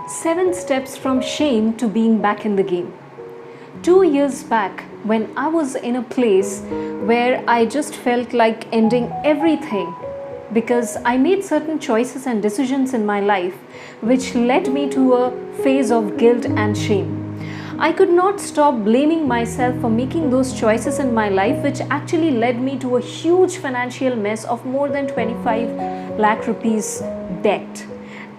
7 steps from shame to being back in the game. 2 years back, when I was in a place where I just felt like ending everything because I made certain choices and decisions in my life which led me to a phase of guilt and shame. I could not stop blaming myself for making those choices in my life, which actually led me to a huge financial mess of more than 25 lakh rupees debt.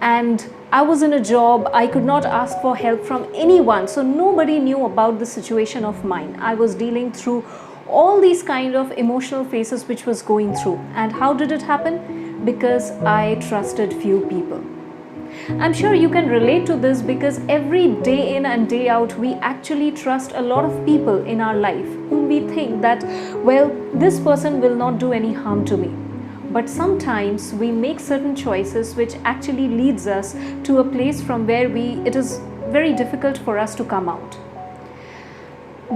And I was in a job, I could not ask for help from anyone, so nobody knew about the situation of mine. I was dealing through all these kind of emotional phases which was going through. And how did it happen? Because I trusted few people. I'm sure you can relate to this because every day in and day out we actually trust a lot of people in our life whom we think that, well, this person will not do any harm to me. But sometimes we make certain choices which actually leads us to a place from where it is very difficult for us to come out.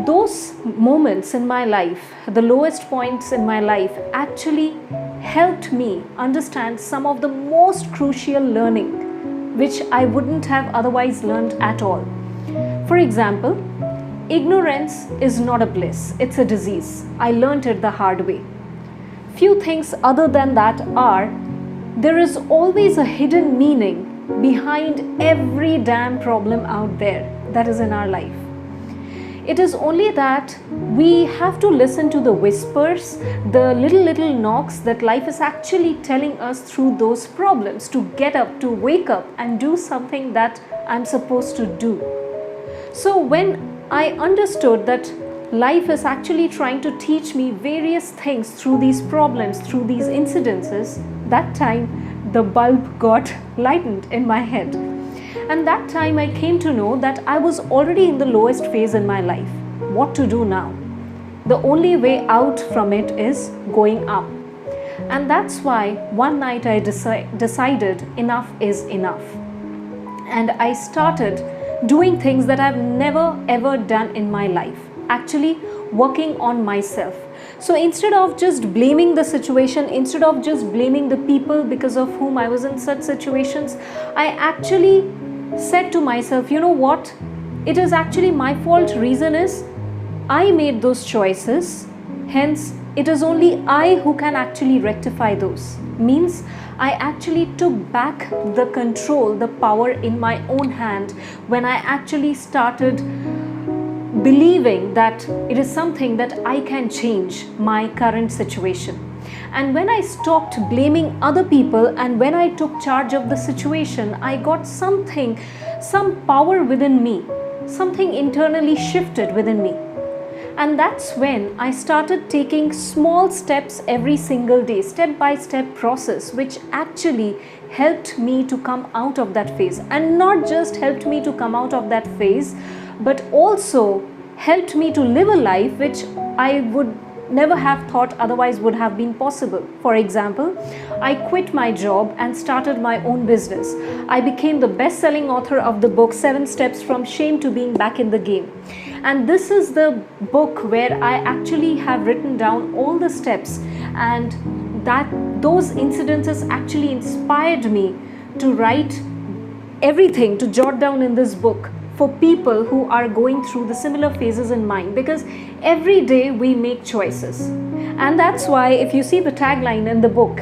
Those moments in my life, the lowest points in my life, actually helped me understand some of the most crucial learning which I wouldn't have otherwise learned at all. For example, ignorance is not a bliss, it's a disease. I learned it the hard way. Few things other than that are, there is always a hidden meaning behind every damn problem out there that is in our life. It is only that we have to listen to the whispers, the little knocks that life is actually telling us through those problems to get up, to wake up and do something that I'm supposed to do. So when I understood that life is actually trying to teach me various things through these problems, through these incidences, that time the bulb got lightened in my head. And that time I came to know that I was already in the lowest phase in my life. What to do now? The only way out from it is going up. And that's why one night I decided enough is enough. And I started doing things that I've never ever done in my life. Actually working on myself. So instead of just blaming the situation, instead of just blaming the people because of whom I was in such situations, I actually said to myself, you know what? It is actually my fault. Reason is I made those choices. Hence, it is only I who can actually rectify those. Means I actually took back the control, the power in my own hand when I actually started believing that it is something that I can change my current situation. And when I stopped blaming other people and when I took charge of the situation, I got some power within me, something internally shifted within me. And that's when I started taking small steps every single day, step-by-step process, which actually helped me to come out of that phase. And not just helped me to come out of that phase, but also helped me to live a life which I would never have thought otherwise would have been possible. For example, I quit my job and started my own business. I became the best-selling author of the book 7 Steps from Shame to Being Back in the Game. And this is the book where I actually have written down all the steps, and those incidences actually inspired me to write everything, to jot down in this book for people who are going through the similar phases in mine, because every day we make choices. And that's why if you see the tagline in the book,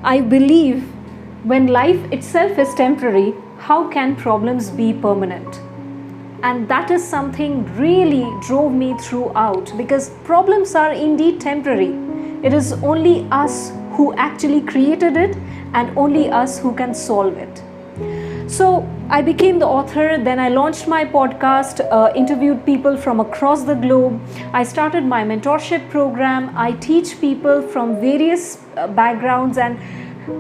I believe when life itself is temporary, how can problems be permanent? And that is something really drove me throughout, because problems are indeed temporary. It is only us who actually created it and only us who can solve it. So I became the author, then I launched my podcast, interviewed people from across the globe. I started my mentorship program. I teach people from various backgrounds, and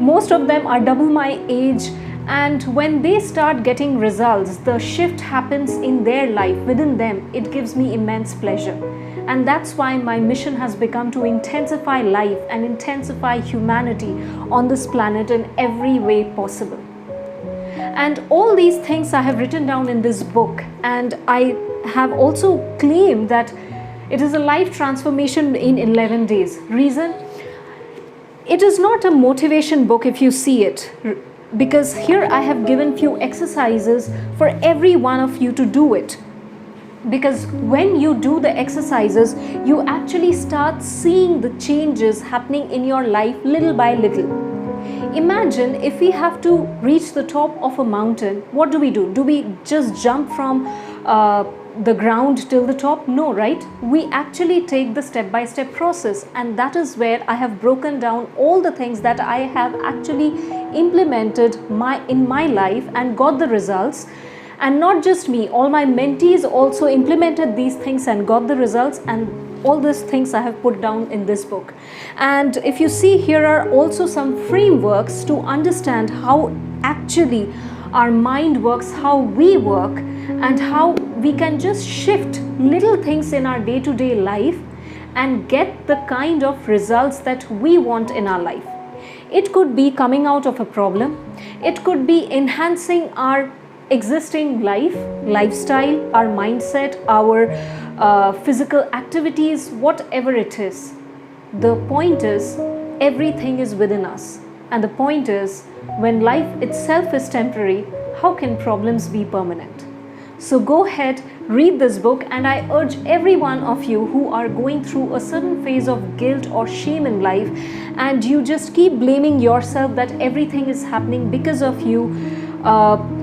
most of them are double my age. And when they start getting results, the shift happens in their life, within them. It gives me immense pleasure. And that's why my mission has become to intensify life and intensify humanity on this planet in every way possible. And all these things I have written down in this book, and I have also claimed that it is a life transformation in 11 days. Reason? It is not a motivation book if you see it. because here I have given few exercises for every one of you to do it. Because when you do the exercises, you actually start seeing the changes happening in your life little by little. Imagine if we have to reach the top of a mountain, what do? Do we just jump from the ground till the top? No, right? We actually take the step-by-step process, and that is where I have broken down all the things that I have actually implemented in my life and got the results. And not just me, all my mentees also implemented these things and got the results, and all these things I have put down in this book. And if you see, here are also some frameworks to understand how actually our mind works, how we work, and how we can just shift little things in our day-to-day life and get the kind of results that we want in our life. It could be coming out of a problem, it could be enhancing our existing lifestyle, our mindset, our physical activities, whatever it is. The point is, everything is within us. And the point is, when life itself is temporary, how can problems be permanent? So go ahead, read this book, and I urge every one of you who are going through a certain phase of guilt or shame in life, and you just keep blaming yourself that everything is happening because of you,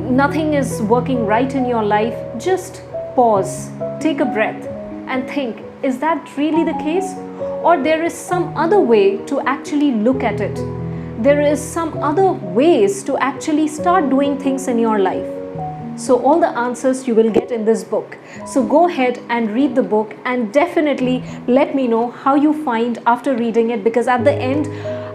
nothing is working right in your life, just pause, take a breath and think, is that really the case? Or there is some other way to actually look at it. There is some other ways to actually start doing things in your life. So all the answers you will get in this book. So go ahead and read the book, and definitely let me know how you find after reading it, because at the end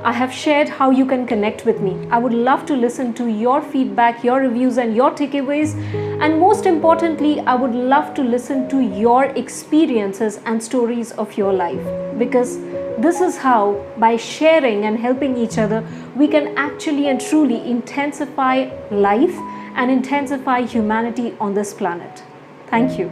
I have shared how you can connect with me. I would love to listen to your feedback, your reviews and your takeaways, and most importantly, I would love to listen to your experiences and stories of your life, because this is how, by sharing and helping each other, we can actually and truly intensify life and intensify humanity on this planet. Thank you.